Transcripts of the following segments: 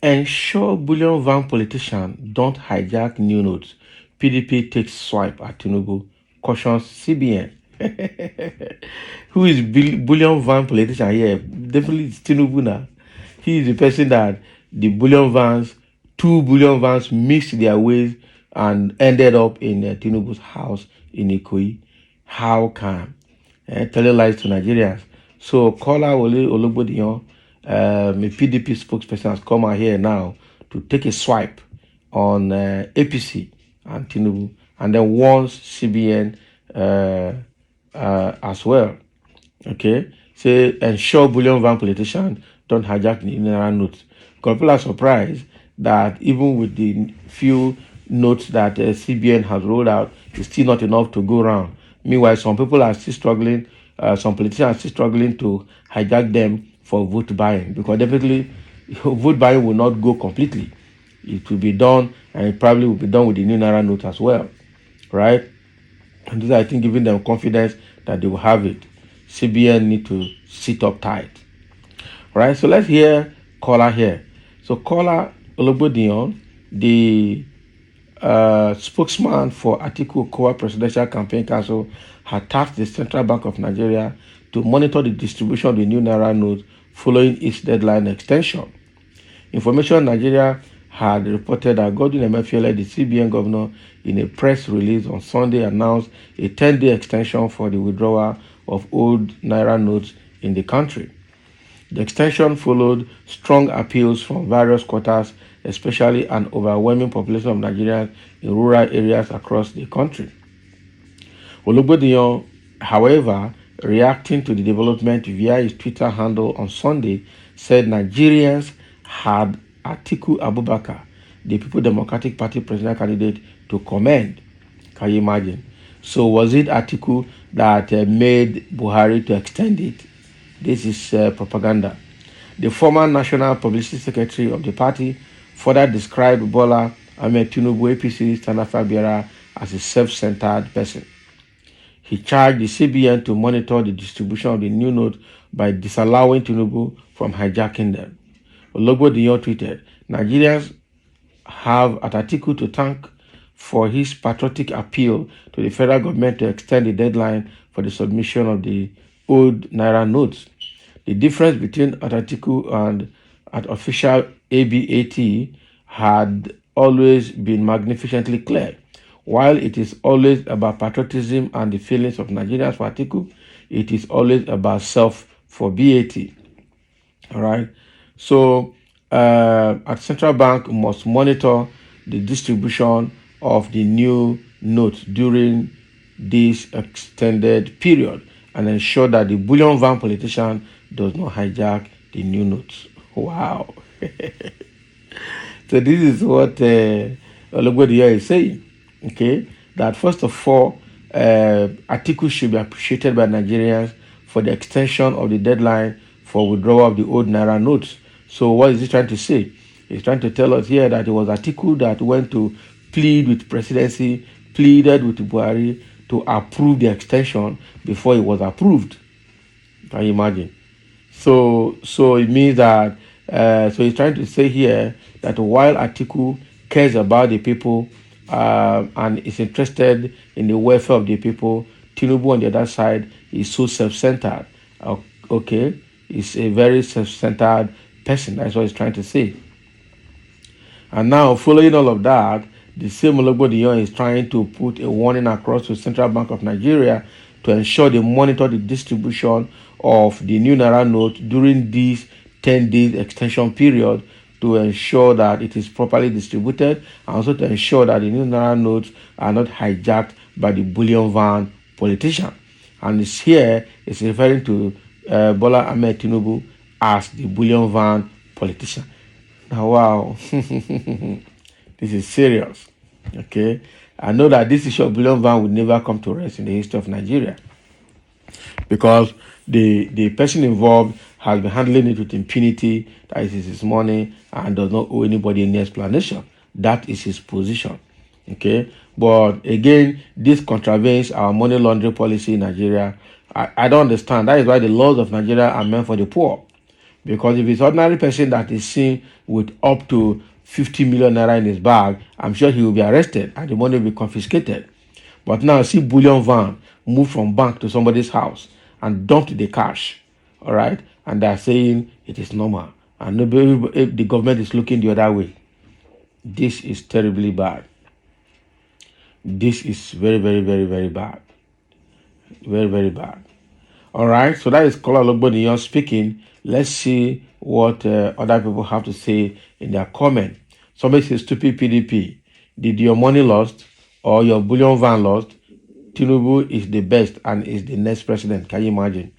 Ensure Bullion van politicians don't hijack new notes. PDP takes swipe at Tinubu, cautions CBN. Who is Bullion van politician here? Definitely it's Tinubu now. He is the person that the Bullion vans, 2 Bullion vans mixed their ways and ended up in Tinubu's house in Ikoyi. How can? Telling lies to Nigerians. So Kola Ologbodiyan, a PDP spokesperson, has come out here now to take a swipe on APC and Tinubu, and then warns CBN as well. Okay, say ensure Bullion van politicians don't hijack the Naira notes. Because people are surprised that even with the few notes that CBN has rolled out, it's still not enough to go around. Meanwhile, some people are still struggling, some politicians are still struggling to hijack them for vote buying, because definitely vote buying will not go completely. It will be done, and it probably will be done with the new Naira note as well, right? And this, I think, giving them confidence that they will have it. CBN need to sit up tight, right? So let's hear Kola here. So Kola Ologbodiyan, the spokesman for Atiku Kowa Presidential Campaign Council, had tasked the Central Bank of Nigeria to monitor the distribution of the new Naira note following its deadline extension. Information Nigeria had reported that Godwin Emefiele, the CBN governor, in a press release on Sunday announced a 10-day extension for the withdrawal of old Naira notes in the country. The extension followed strong appeals from various quarters, especially an overwhelming population of Nigerians in rural areas across the country. Ologbodiyan, however, reacting to the development via his Twitter handle on Sunday, said Nigerians had Atiku Abubakar, the People Democratic Party presidential candidate, to commend. Can you imagine? So was it Atiku that made Buhari to extend it? This is propaganda. The former National Publicity Secretary of the party further described Bola Ahmed Tinubu, APC Standard bearer, as a self-centered person. He charged the CBN to monitor the distribution of the new note by disallowing Tinubu from hijacking them. Ologbodiyan tweeted, Nigerians have Atiku to thank for his patriotic appeal to the federal government to extend the deadline for the submission of the old Naira notes. The difference between Atiku and official ABAT had always been magnificently clear. While it is always about patriotism and the feelings of Nigerians for Atiku, it is always about self for BAT. All right. So, at Central Bank must monitor the distribution of the new notes during this extended period and ensure that the Bullion van politician does not hijack the new notes. Wow. So this is what Ologbodiyan is saying. Okay, that first of all, Atiku should be appreciated by Nigerians for the extension of the deadline for withdrawal of the old Naira notes. So what is he trying to say? He's trying to tell us here that it was Atiku that went to plead with presidency, pleaded with Buhari to approve the extension before it was approved. Can you imagine? So it means that, so he's trying to say here that while Atiku cares about the people and is interested in the welfare of the people, Tinubu on the other side is so self-centered. Okay, he's a very self-centered person. That's what he's trying to say. And now, following all of that, the same Ologbodiyan is trying to put a warning across to Central Bank of Nigeria to ensure they monitor the distribution of the new Naira note during this 10-day extension period to ensure that it is properly distributed, and also to ensure that the new Naira notes are not hijacked by the Bullion van politician. And it's here, it's referring to Bola Ahmed Tinubu as the Bullion van politician. Now, wow, this is serious. Okay, I know that this issue of Bullion van would never come to rest in the history of Nigeria, because the person involved has been handling it with impunity, that is his money, and does not owe anybody any explanation. That is his position. Okay, But again, this contravenes our money laundering policy in Nigeria. I don't understand. That is why the laws of Nigeria are meant for the poor. Because if it's ordinary person that is seen with up to 50 million naira in his bag, I'm sure he will be arrested and the money will be confiscated. But now see bullion van move from bank to somebody's house and dumped the cash. All right. And they're saying it is normal. And nobody, the government is looking the other way. This is terribly bad. This is very, very, very, very bad. Very, very bad. All right. So that is Kola Logboniyan speaking. Let's see what other people have to say in their comment. Somebody says, stupid PDP. Did your money lost or your bullion van lost? Tinubu is the best and is the next president. Can you imagine?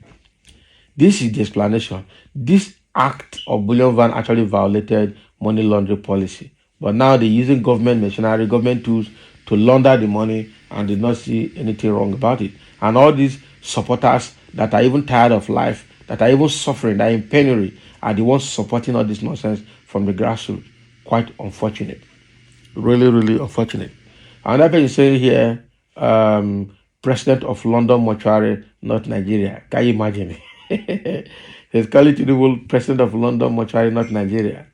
This is the explanation. This act of bullion van actually violated money laundering policy. But now they're using government machinery, government tools to launder the money and did not see anything wrong about it. And all these supporters that are even tired of life, that are even suffering, that are in penury, are the ones supporting all this nonsense from the grassroots. Quite unfortunate. Really, really unfortunate. Another person saying here, president of London mortuary, not Nigeria. Can you imagine? He's calling Tinubu president of London mortuary, not Nigeria.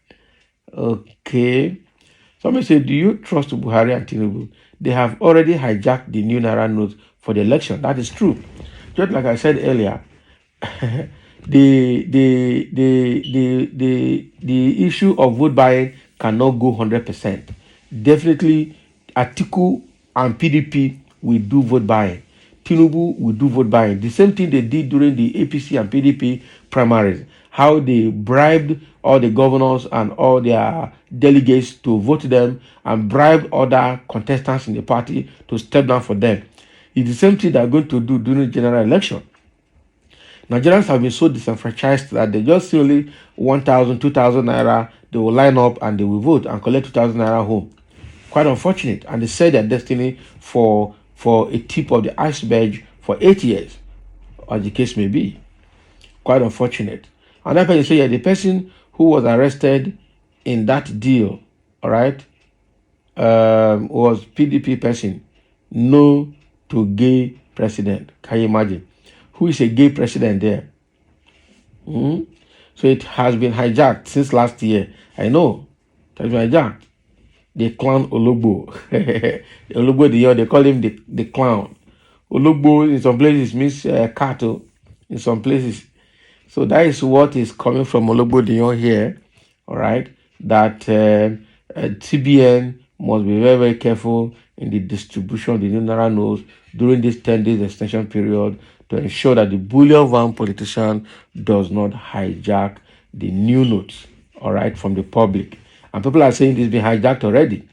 Okay. Somebody said, do you trust Buhari and Tinubu? They have already hijacked the new Naira notes for the election. That is true. Just like I said earlier, the issue of vote buying cannot go 100%. Definitely, Atiku and PDP will do vote buying. Tinubu will do vote buying. The same thing they did during the APC and PDP primaries. How they bribed all the governors and all their delegates to vote them and bribed other contestants in the party to step down for them. It's the same thing they're going to do during the general election. Nigerians have been so disenfranchised that they just see only 1,000, 2,000 naira, they will line up and they will vote and collect 2,000 naira home. Quite unfortunate. And they set their destiny for a tip of the iceberg for 8 years, as the case may be. Quite unfortunate. Another person say, yeah, the person who was arrested in that deal, all right, was PDP person, no to gay president. Can you imagine? Who is a gay president there? So it has been hijacked since last year. I know. It has been hijacked. The clown Ologbo. Ologbo, they call him the clown. Ologbo in some places means cattle in some places. So that is what is coming from Ologbo Dion here. All right. That TBN must be very, very careful in the distribution of the new Naira notes during this 10 days extension period to ensure that the bullion van politician does not hijack the new notes, all right, from the public. And people are saying this been hijacked already.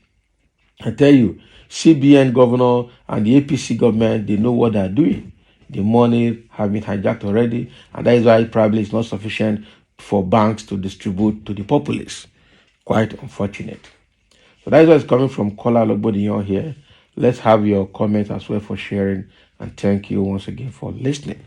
I tell you, CBN governor and the APC government, they know what they're doing. The money have been hijacked already, and that is why it probably is not sufficient for banks to distribute to the populace. Quite unfortunate. So that is what's coming from Kola Logbodiyon here. Let's have your comments as well for sharing, and thank you once again for listening.